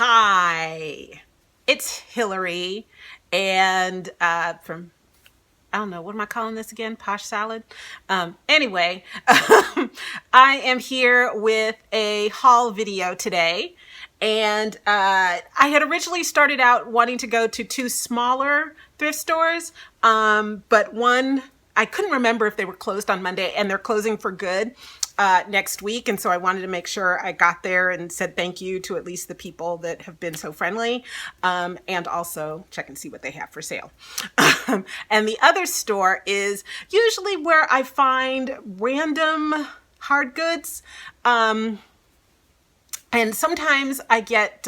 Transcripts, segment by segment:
Hi, it's Hillary, and from I don't know, what am I calling this again? Posh salad? Anyway, I am here with a haul video today. And I had originally started out wanting to go to two smaller thrift stores, but one, I couldn't remember if they were closed on Monday, and they're closing for good next week. And so I wanted to make sure I got there and said thank you to at least the people that have been so friendly, and also check and see what they have for sale. And the other store is usually where I find random hard goods. And sometimes I get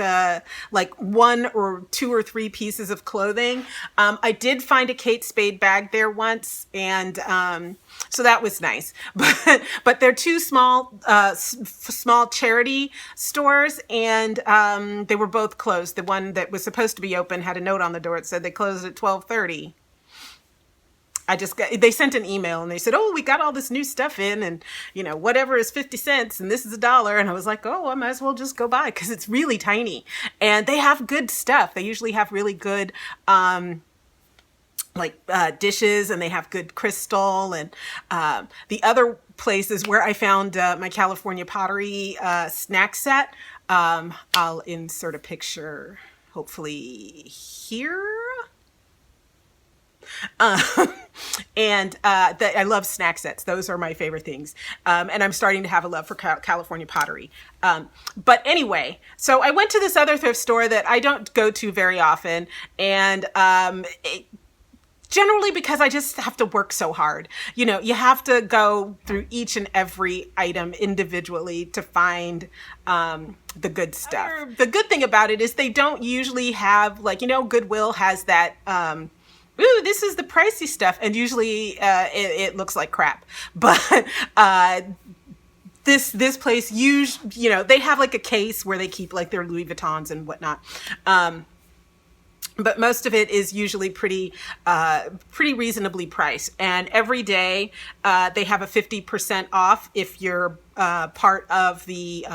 like one or two or three pieces of clothing. I did find a Kate Spade bag there once, and so that was nice. But they're two small small charity stores, and they were both closed. The one that was supposed to be open had a note on the door that said they closed at 12:30. They sent an email and they said, oh, we got all this new stuff in, and whatever is 50 cents and this is $1. And I was like, oh, I might as well just go buy, because it's really tiny and they have good stuff. They usually have really good dishes, and they have good crystal. And the other places where I found my California pottery snack set. I'll insert a picture hopefully here. And I love snack sets. Those are my favorite things. And I'm starting to have a love for California pottery. But anyway, so I went to this other thrift store that I don't go to very often. And generally because I just have to work so hard. You have to go through each and every item individually to find the good stuff. The good thing about it is they don't usually have, Goodwill has that... ooh, this is the pricey stuff, and usually it looks like crap. But this place, they have like a case where they keep like their Louis Vuittons and whatnot. But most of it is usually pretty reasonably priced. And every day they have a 50% off if you're part of the...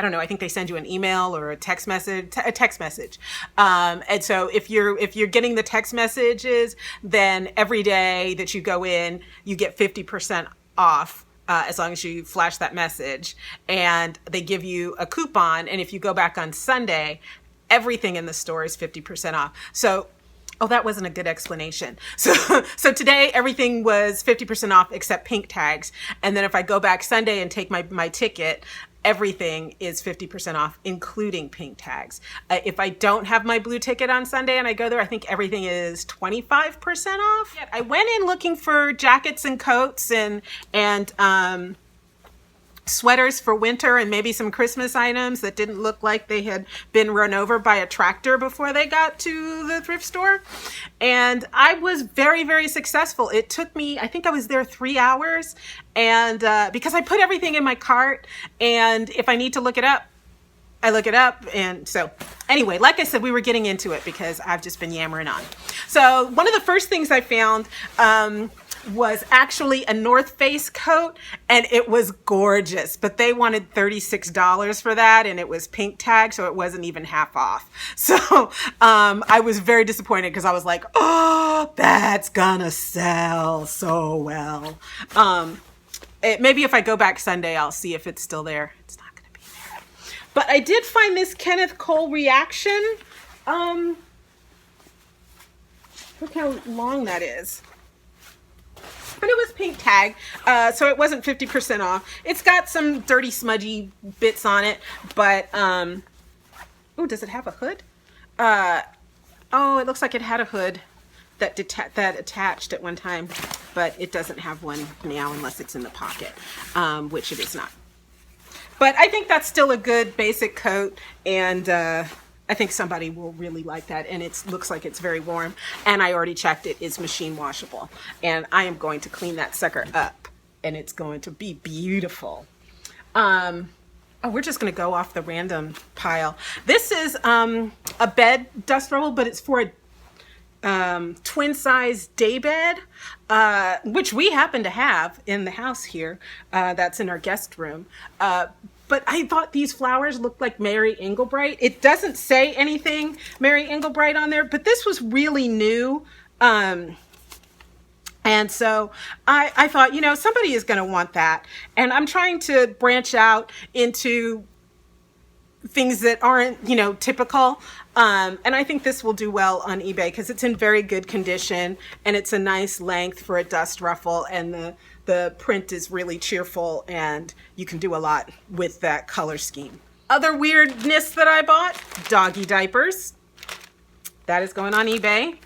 I don't know, I think they send you an email or a text message. And so if you're getting the text messages, then every day that you go in, you get 50% off. As long as you flash that message, and they give you a coupon. And if you go back on Sunday, everything in the store is 50% off. So, oh, that wasn't a good explanation. So today everything was 50% off except pink tags. And then if I go back Sunday and take my ticket, everything is 50% off, including pink tags. If I don't have my blue ticket on Sunday and I go there, I think everything is 25% off. I went in looking for jackets and coats and sweaters for winter, and maybe some Christmas items that didn't look like they had been run over by a tractor before they got to the thrift store. And I was very, very successful. It took me, I think I was there 3 hours, and because I put everything in my cart, and if I need to look it up, I look it up. And so anyway, like I said, we were getting into it because I've just been yammering on. So one of the first things I found was actually a North Face coat, and it was gorgeous, but they wanted $36 for that, and it was pink tag, so it wasn't even half off. So I was very disappointed, because I was like, oh, that's gonna sell so well. Maybe if I go back Sunday, I'll see if it's still there. It's not gonna be there. But I did find this Kenneth Cole reaction. Look how long that is. But it was pink tag, so it wasn't 50% off. It's got some dirty, smudgy bits on it, but, oh, does it have a hood? Oh, it looks like it had a hood that attached at one time, but it doesn't have one now unless it's in the pocket, which it is not. But I think that's still a good basic coat, and I think somebody will really like that, and it looks like it's very warm, and I already checked, it is machine washable, and I am going to clean that sucker up, and it's going to be beautiful. Oh, we're just going to go off the random pile. This is a bed dust roll, but it's for a twin size day bed, which we happen to have in the house here. That's in our guest room. but I thought these flowers looked like Mary Englebright. It doesn't say anything Mary Englebright on there, but this was really new. And so I thought, you know, somebody is going to want that. And I'm trying to branch out into things that aren't, you know, typical. And I think this will do well on eBay because it's in very good condition and it's a nice length for a dust ruffle, and the print is really cheerful and you can do a lot with that color scheme. Other weirdness that I bought, doggy diapers. That is going on eBay.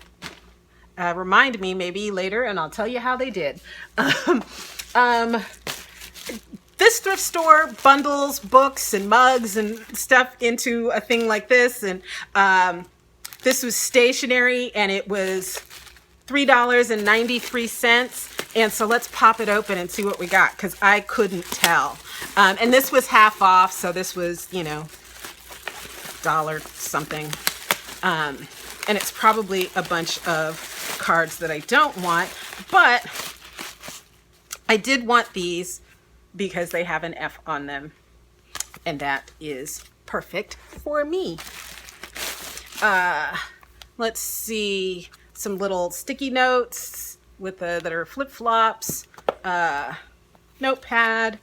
Remind me maybe later and I'll tell you how they did. This thrift store bundles books and mugs and stuff into a thing like this. And this was stationery and it was $3.93. And so let's pop it open and see what we got, because I couldn't tell. And this was half off, so this was, you know, $1 something. And it's probably a bunch of cards that I don't want, but I did want these because they have an F on them, and that is perfect for me. Let's see, some little sticky notes with that are flip-flops, notepad,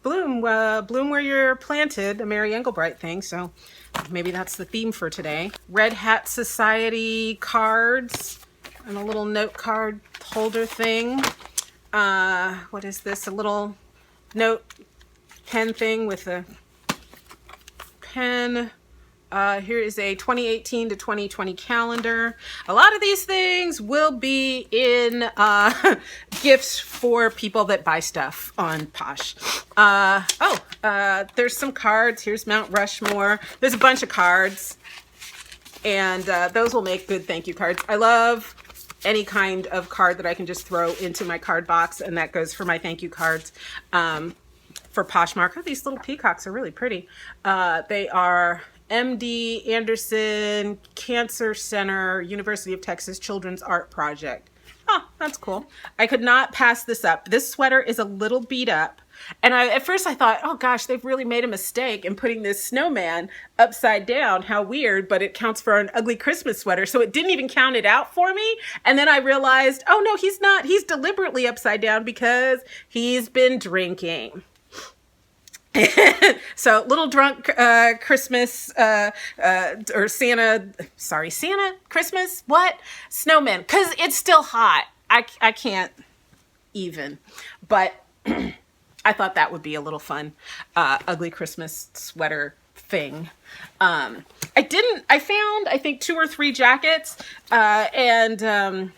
bloom where you're planted, a Mary Englebright thing, so maybe that's the theme for today. Red Hat Society cards and a little note card holder thing. What is this? A little note pen thing with a pen. Here is a 2018 to 2020 calendar. A lot of these things will be in gifts for people that buy stuff on Posh. There's some cards. Here's Mount Rushmore. There's a bunch of cards, and those will make good thank you cards. I love any kind of card that I can just throw into my card box, and that goes for my thank you cards. For Poshmark, these little peacocks are really pretty. They are MD Anderson Cancer Center, University of Texas Children's Art Project. Oh, that's cool. I could not pass this up. This sweater is a little beat up. And at first I thought, oh gosh, they've really made a mistake in putting this snowman upside down. How weird, but it counts for an ugly Christmas sweater. So it didn't even count it out for me. And then I realized, oh no, he's not. He's deliberately upside down because he's been drinking. So little drunk Christmas or Santa Christmas, what? Snowman, because it's still hot. I can't even, but I thought that would be a little fun ugly Christmas sweater thing. I found I think 2 or 3 jackets, and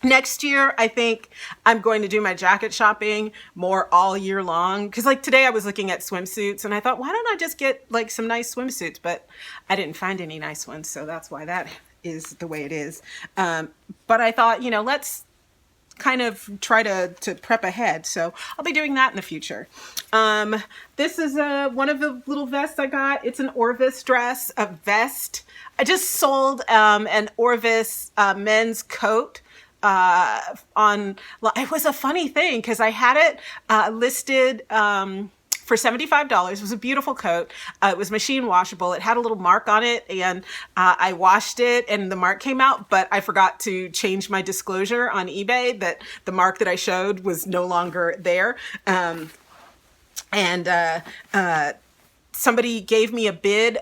next year, I think I'm going to do my jacket shopping more all year long. Because like today I was looking at swimsuits and I thought, why don't I just get like some nice swimsuits? But I didn't find any nice ones. So that's why that is the way it is. But I thought, you know, let's kind of try to prep ahead. So I'll be doing that in the future. This is one of the little vests I got. It's an Orvis dress, a vest. I just sold an Orvis men's coat. It was a funny thing because I had it listed for $75. It was a beautiful coat. It was machine washable. It had a little mark on it, and I washed it and the mark came out, but I forgot to change my disclosure on eBay that the mark that I showed was no longer there. Somebody gave me a bid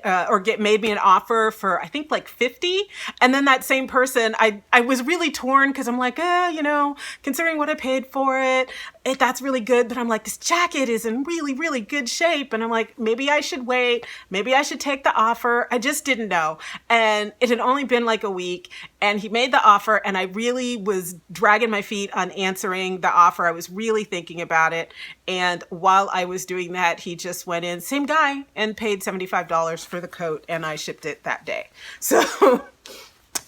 made me an offer for I think like $50, and then that same person, I was really torn because I'm like, you know, considering what I paid for it, that's really good, but I'm like, this jacket is in really, really good shape, and I'm like, maybe I should wait, maybe I should take the offer. I just didn't know, and it had only been like a week, and he made the offer, and I really was dragging my feet on answering the offer. I was really thinking about it, and while I was doing that, he just went in, same guy, and paid $75 for the coat, and I shipped it that day. So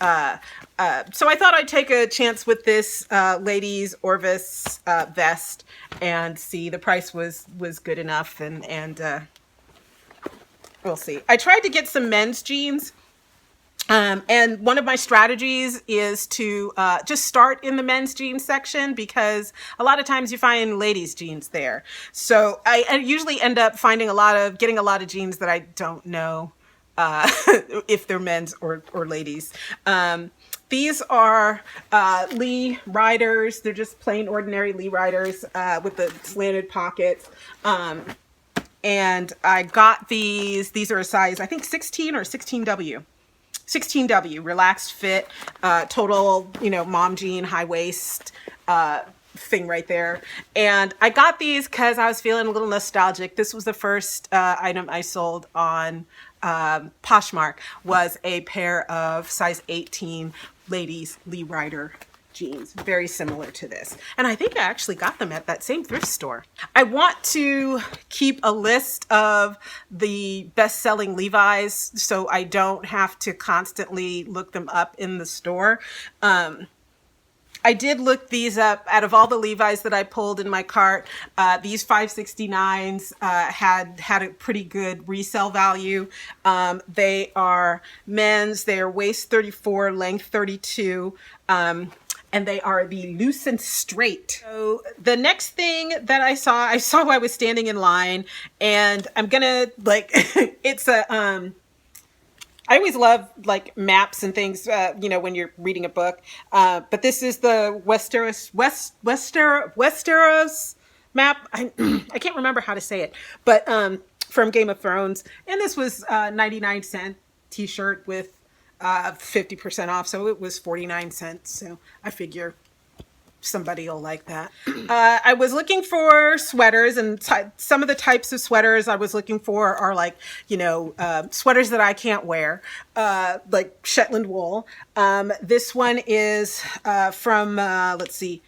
so I thought I'd take a chance with this ladies Orvis vest and see. The price was good enough, and we'll see. I tried to get some men's jeans, And one of my strategies is to just start in the men's jeans section, because a lot of times you find ladies' jeans there. So I usually end up getting a lot of jeans that I don't know if they're men's or ladies. These are Lee Riders. They're just plain ordinary Lee Riders with the slanted pockets. And I got these. These are a size, I think 16 or 16W. 16W, relaxed fit, total, mom jean, high waist thing right there. And I got these because I was feeling a little nostalgic. This was the first item I sold on Poshmark, was a pair of size 18 ladies Lee Rider jeans, very similar to this. And I think I actually got them at that same thrift store. I want to keep a list of the best-selling Levi's so I don't have to constantly look them up in the store. I did look these up. Out of all the Levi's that I pulled in my cart, these 569s had a pretty good resale value. They are men's. They are waist 34, length 32. And they are the loose and straight. So the next thing that I saw while I was standing in line, and I'm gonna it's a, I always love maps and things, when you're reading a book. But this is the Westeros map. I can't remember how to say it, but from Game of Thrones. And this was 99-cent t-shirt with 50% off, so it was 49 cents. So I figure somebody will like that. I was looking for sweaters, and some of the types of sweaters I was looking for are sweaters that I can't wear, like Shetland wool. This one is from let's see,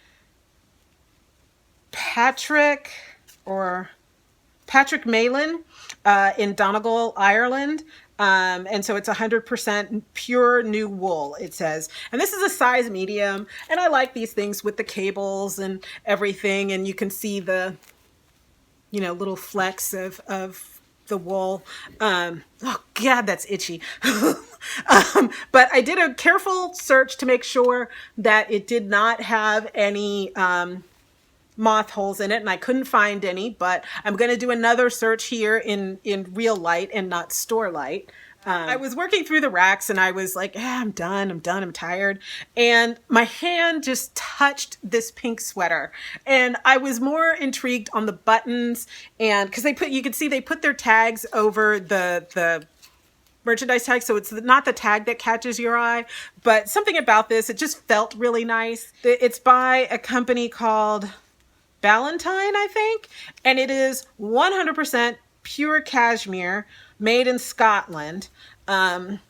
Patrick Malin in Donegal, Ireland. And so it's 100% pure new wool, it says. And this is a size medium. And I like these things with the cables and everything. And you can see the, little flecks of the wool. Oh God, that's itchy. But I did a careful search to make sure that it did not have any, moth holes in it, and I couldn't find any, but I'm going to do another search here in real light and not store light. I was working through the racks and I was like, I'm done, I'm tired. And my hand just touched this pink sweater. And I was more intrigued on the buttons, and because you can see they put their tags over the merchandise tag, so it's not the tag that catches your eye, but something about this, it just felt really nice. It's by a company called Valentine, I think, and it is 100% pure cashmere, made in Scotland. And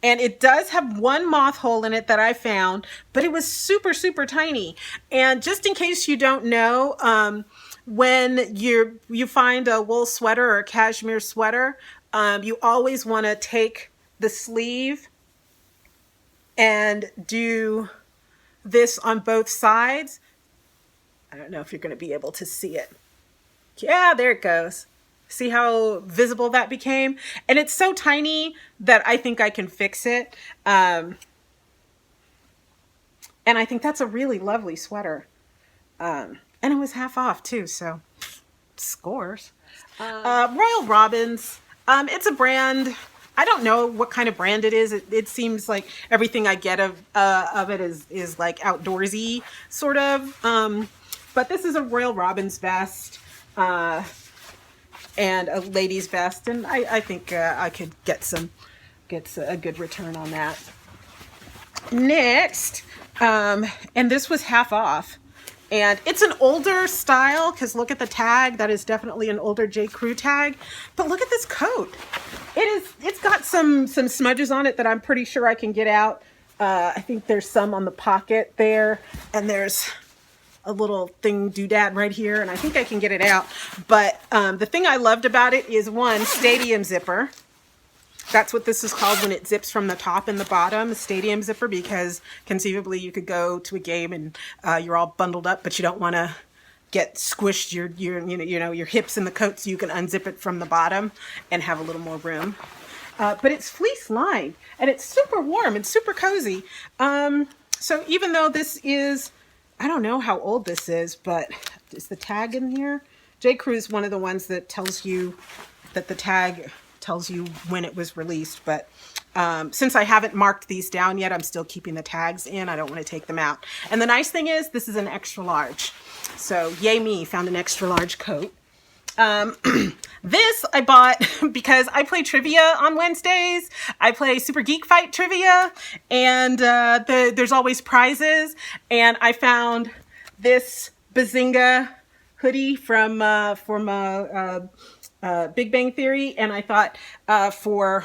it does have one moth hole in it that I found, but it was super, super tiny. And just in case you don't know, when you find a wool sweater or a cashmere sweater, you always want to take the sleeve and do this on both sides. I don't know if you're going to be able to see it. Yeah, there it goes. See how visible that became? And it's so tiny that I think I can fix it. And I think that's a really lovely sweater. And it was half off too, so scores. Royal Robins. It's a brand. I don't know what kind of brand it is. It seems like everything I get of it is like outdoorsy sort of. But this is a Royal Robins vest and a ladies vest, and I think I could get a good return on that. Next, and this was half off, and it's an older style because look at the tag. That is definitely an older J. Crew tag. But look at this coat. It's got some smudges on it that I'm pretty sure I can get out. I think there's some on the pocket there, and there's a little thing doodad right here, and I think I can get it out. But the thing I loved about it is, one, stadium zipper. That's what this is called when it zips from the top and the bottom, a stadium zipper, because conceivably you could go to a game and you're all bundled up, but you don't want to get squished your hips in the coat, so you can unzip it from the bottom and have a little more room. but it's fleece lined and it's super warm and super cozy. So even though this is, I don't know how old this is, but is the tag in here? J. Crew's one of the ones that tells you that the tag tells you when it was released. But since I haven't marked these down yet, I'm still keeping the tags in. I don't want to take them out. And the nice thing is this is an extra large. So yay me, found an extra large coat. This I bought because I play trivia on Wednesdays. I play Super Geek Fight trivia, and there's always prizes. And I found this Bazinga hoodie from Big Bang Theory, and I thought for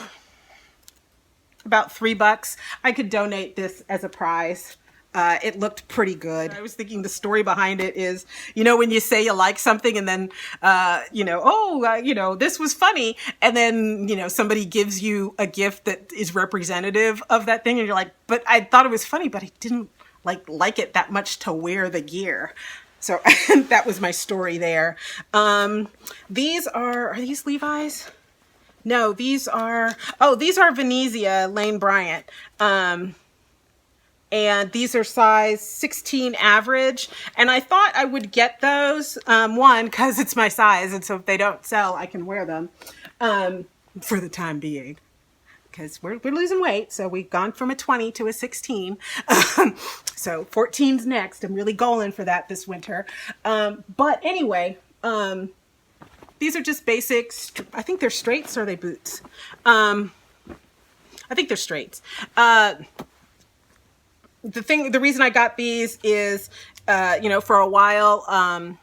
about $3 I could donate this as a prize. It looked pretty good. I was thinking the story behind it is, you know, when you say you like something and then, this was funny. And then, you know, somebody gives you a gift that is representative of that thing. And you're like, but I thought it was funny, but I didn't like it that much to wear the gear. So that was my story there. These are these Levi's? No, these are Venezia Lane Bryant. And these are size 16 average. And I thought I would get those, one, because it's my size. And so if they don't sell, I can wear them for the time being. Because we're losing weight. So we've gone from a 20 to a 16. So 14's next. I'm really going for that this winter. But anyway, these are just basics. I think they're straights or are they boots? I think they're straights. The reason I got these is, for a while,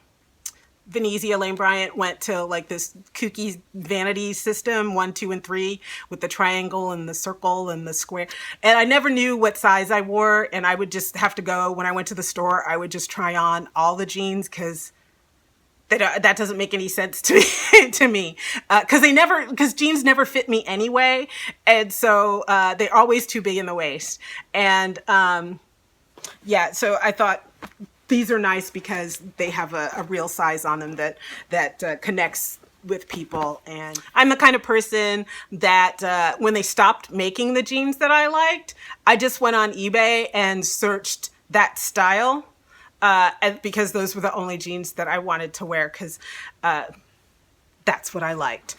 Venezia Lane Bryant went to like this kooky vanity system, 1, 2, and 3 with the triangle and the circle and the square. And I never knew what size I wore. And I would just have to go when I went to the store, I would just try on all the jeans because that doesn't make any sense to me. Because jeans never fit me anyway. And so they're always too big in the waist. And so I thought these are nice because they have a real size on them that connects with people. And I'm the kind of person that when they stopped making the jeans that I liked, I just went on eBay and searched that style. Because those were the only jeans that I wanted to wear because that's what I liked.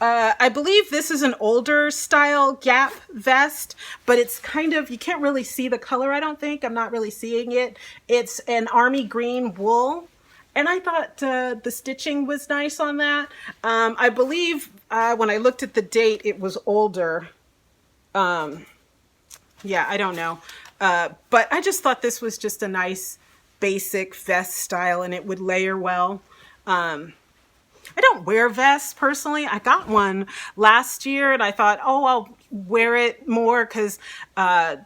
I believe this is an older style Gap vest, but it's kind of, you can't really see the color, I don't think. I'm not really seeing it. It's an army green wool. And I thought the stitching was nice on that. I believe when I looked at the date, it was older. I don't know. But I just thought this was just a nice basic vest style and it would layer well. I don't wear vests personally. I got one last year and I thought, I'll wear it more because, to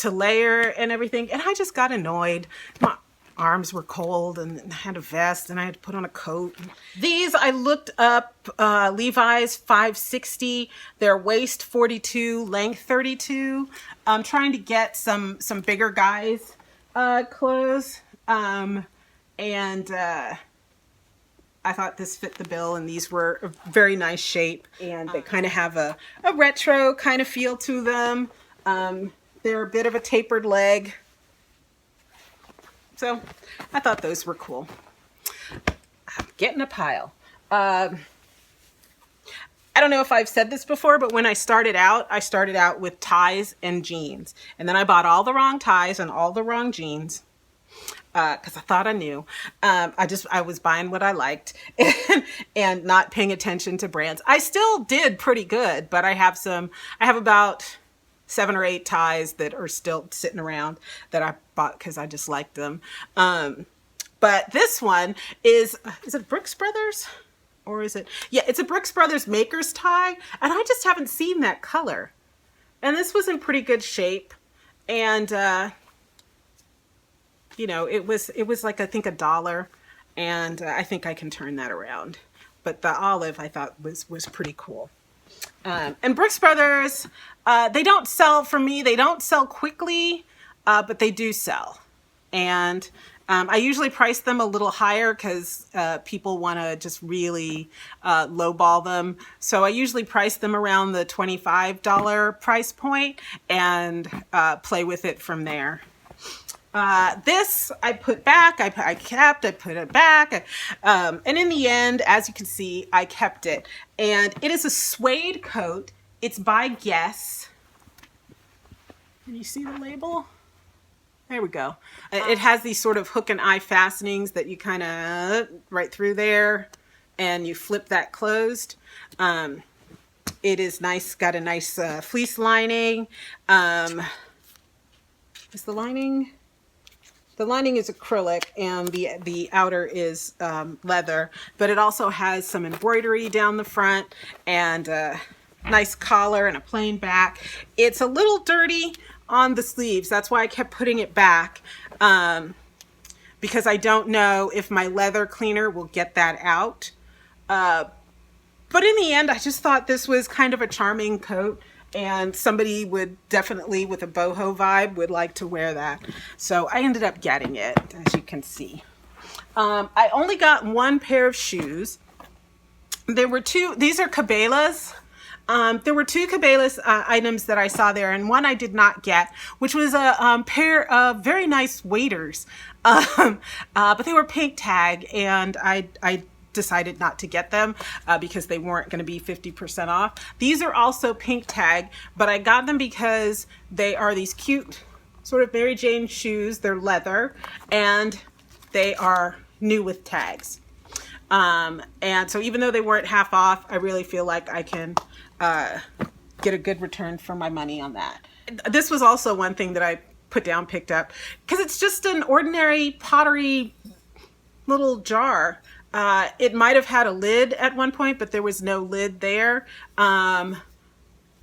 layer and everything. And I just got annoyed. My arms were cold and I had a vest and I had to put on a coat. These I looked up, Levi's 560, their waist 42, length 32. I'm trying to get some bigger guys clothes. I thought this fit the bill and these were a very nice shape and they kind of have a retro kind of feel to them. They're a bit of a tapered leg. So I thought those were cool. I'm getting a pile. I don't know if I've said this before, but when I started out with ties and jeans. And then I bought all the wrong ties and all the wrong jeans. Because I thought I knew. I was buying what I liked and not paying attention to brands. I still did pretty good, but I have about 7 or 8 ties that are still sitting around that I bought because I just liked them. But this one is it Brooks Brothers? Or is it? Yeah, it's a Brooks Brothers Maker's tie. And I just haven't seen that color. And this was in pretty good shape. And, it was like, I think $1. And I think I can turn that around. But the olive I thought was pretty cool. And Brooks Brothers, they don't sell for me. They don't sell quickly, but they do sell. And I usually price them a little higher because people want to just really lowball them. So I usually price them around the $25 price point and play with it from there. This I put back, I kept, I put it back. And in the end, as you can see, I kept it. And it is a suede coat. It's by Guess. Can you see the label? There we go. It has these sort of hook and eye fastenings that you kind of right through there and you flip that closed. It is nice, got a nice fleece lining. Is the lining? The lining is acrylic and the outer is leather, but it also has some embroidery down the front and a nice collar and a plain back. It's a little dirty on the sleeves. That's why I kept putting it back because I don't know if my leather cleaner will get that out. But in the end, I just thought this was kind of a charming coat and somebody would definitely, with a boho vibe, would like to wear that. So I ended up getting it, as you can see. I only got one pair of shoes. There were two, these are Cabela's. There were two Cabela's items that I saw there, and one I did not get, which was a pair of very nice waders. But they were pink tag, and I decided not to get them because they weren't going to be 50% off. These are also pink tag, but I got them because they are these cute sort of Mary Jane shoes. They're leather, and they are new with tags. And so even though they weren't half off, I really feel like I can get a good return for my money on that. This was also one thing that I put down, picked up, because it's just an ordinary pottery little jar. It might have had a lid at one point, but there was no lid there. And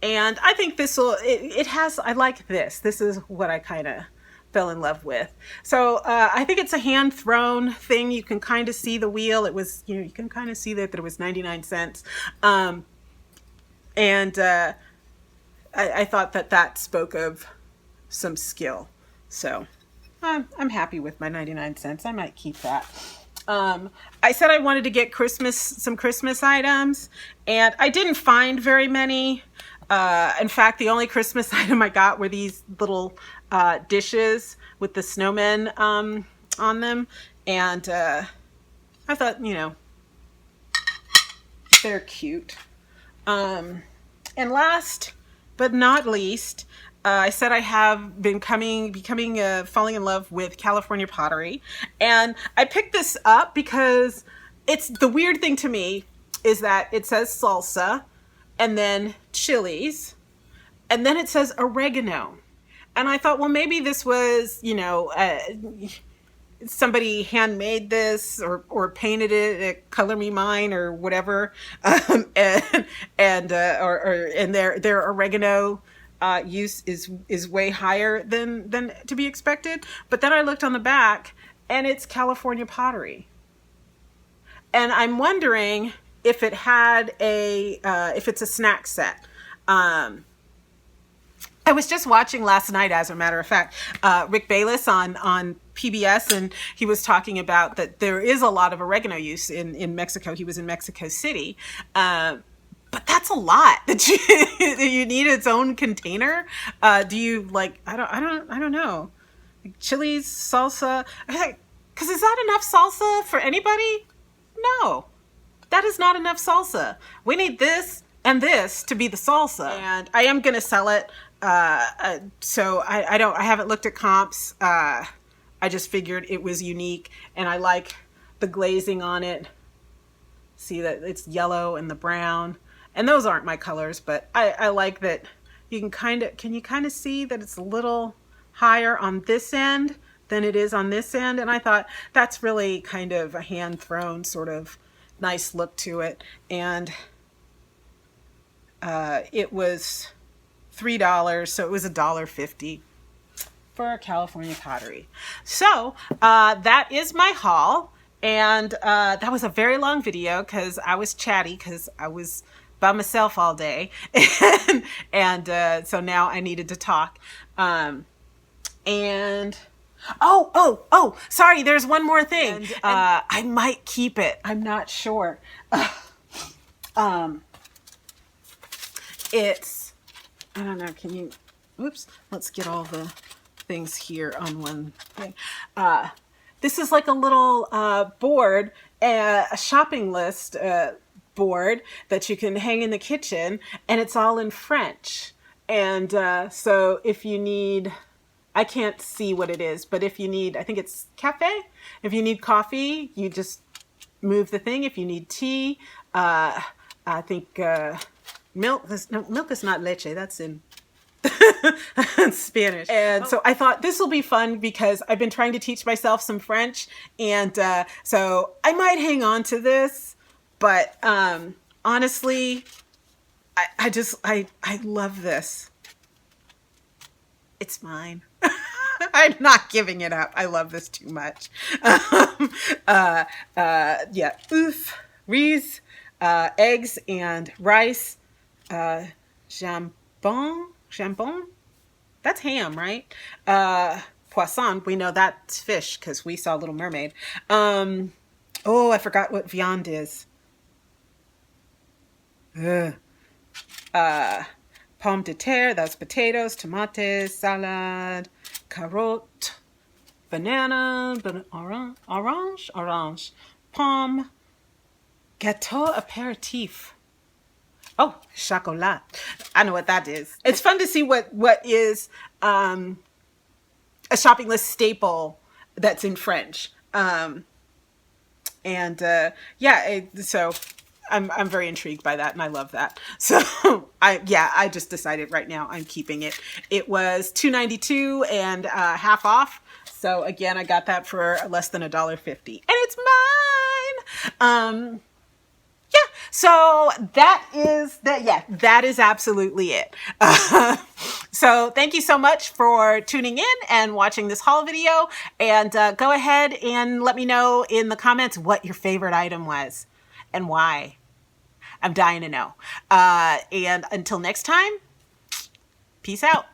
I think this will, it has, I like this. This is what I kind of fell in love with. So I think it's a hand thrown thing. You can kind of see the wheel. It was, you know, you can kind of see that it was 99 cents. And I thought that that spoke of some skill. So I'm happy with my 99 cents. I might keep that. I said I wanted to get some Christmas items, and I didn't find very many. In fact, the only Christmas item I got were these little dishes with the snowmen on them. And I thought, you know, they're cute. And last but not least, I said I have been falling in love with California pottery. And I picked this up because it's the weird thing to me is that it says salsa and then chilies and then it says oregano. And I thought, well, maybe this was, you know, somebody handmade this or painted it at Color Me Mine or whatever. And their oregano use is way higher than to be expected. But then I looked on the back and it's California pottery. And I'm wondering if it had if it's a snack set. I was just watching last night, as a matter of fact, Rick Bayless on PBS, and he was talking about that there is a lot of oregano use in Mexico. He was in Mexico City. But that's a lot that you need its own container. Do you like, I don't know. Like chilies, salsa, because is that enough salsa for anybody? No, that is not enough salsa. We need this and this to be the salsa. And I am going to sell it. So I haven't looked at comps. I just figured it was unique and I like the glazing on it. See that it's yellow and the brown. And those aren't my colors, but I like that you can you kind of see that it's a little higher on this end than it is on this end. And I thought that's really kind of a hand thrown sort of nice look to it. And it was $3, so it was $1.50 for California pottery. So that is my haul. And that was a very long video because I was chatty because I was by myself all day. And so now I needed to talk. And Oh, sorry, there's one more thing. And I might keep it. I'm not sure. It's, I don't know, can you, oops, let's get all the things here on one thing. This is like a little board, a shopping list board that you can hang in the kitchen, and it's all in French. And so if you need, I can't see what it is, but if you need, I think it's cafe. If you need coffee, you just move the thing. If you need tea, I think milk. No, milk is not leche. That's in Spanish. And so I thought this will be fun because I've been trying to teach myself some French, and so I might hang on to this. But honestly, I love this. It's mine. I'm not giving it up. I love this too much. Yeah, riz, eggs and rice, jambon. That's ham, right? Poisson. We know that's fish because we saw Little Mermaid. Oh, I forgot what viande is. Pomme de terre, that's potatoes, tomatoes, salad, carotte, banana, orange, pomme, gâteau apéritif. Oh, chocolat. I know what that is. It's fun to see what is a shopping list staple that's in French. So I'm very intrigued by that, and I love that. So I just decided right now I'm keeping it. It was $2.92 and half off. So again, I got that for less than $1.50, and it's mine. Yeah. So that is absolutely it. So thank you so much for tuning in and watching this haul video, and go ahead and let me know in the comments what your favorite item was and why. I'm dying to know. And until next time, peace out.